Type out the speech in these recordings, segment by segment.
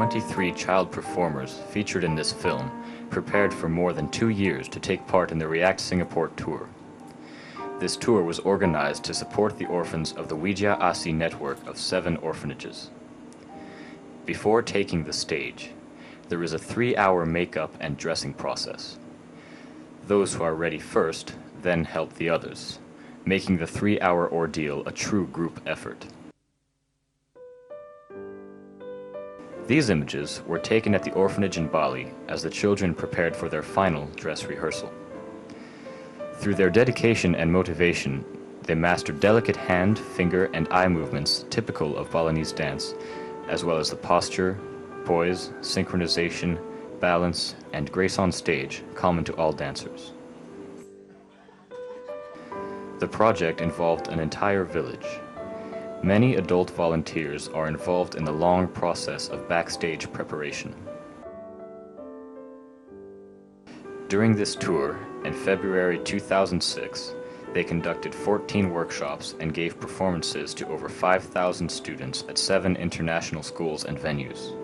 23 child performers featured in this film prepared for more than 2 years to take part in the React Singapore Tour. This tour was organized to support the orphans of the Wijaya Asi network of 7 orphanages. Before taking the stage, there is a 3-hour makeup and dressing process. Those who are ready first then help the others, making the 3-hour ordeal a true group effort. These images were taken at the orphanage in Bali as the children prepared for their final dress rehearsal. Through their dedication and motivation, they mastered delicate hand, finger, and eye movements typical of Balinese dance, as well as the posture, poise, synchronization, balance, and grace on stage common to all dancers. The project involved an entire village. Many adult volunteers are involved in the long process of backstage preparation. During this tour, in February 2006, they conducted 14 workshops and gave performances to over 5,000 students at 7 international schools and venues.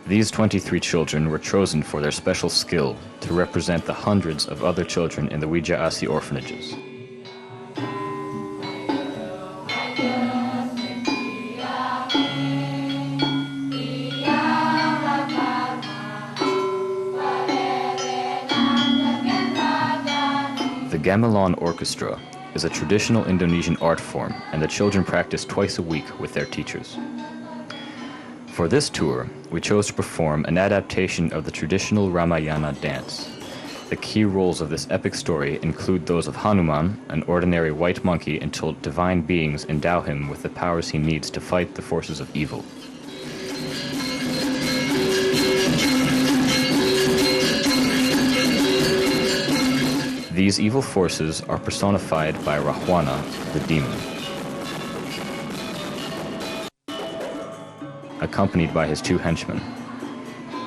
These 23 children were chosen for their special skill to represent the hundreds of other children in the Wijaya Asi orphanages. The gamelan orchestra is a traditional Indonesian art form, and the children practice twice a week with their teachers. For this tour, we chose to perform an adaptation of the traditional Ramayana dance. The key roles of this epic story include those of Hanuman, an ordinary white monkey, until divine beings endow him with the powers he needs to fight the forces of evil. These evil forces are personified by Rahwana, the demon, accompanied by his 2 henchmen.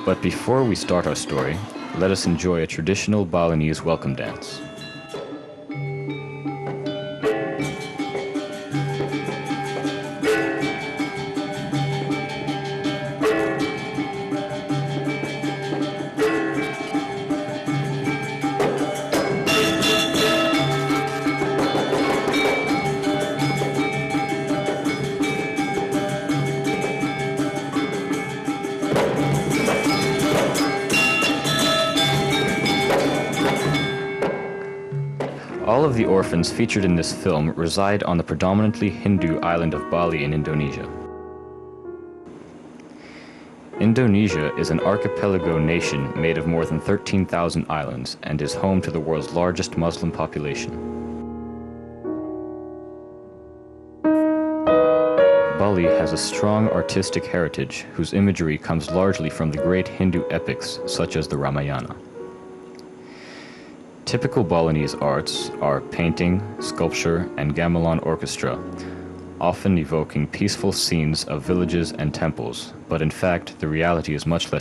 But before we start our story, let us enjoy a traditional Balinese welcome dance. All of the orphans featured in this film reside on the predominantly Hindu island of Bali in Indonesia. Indonesia is an archipelago nation made of more than 13,000 islands and is home to the world's largest Muslim population. Bali has a strong artistic heritage whose imagery comes largely from the great Hindu epics such as the Ramayana. Typical Balinese arts are painting, sculpture, and gamelan orchestra, often evoking peaceful scenes of villages and temples, but in fact the reality is much less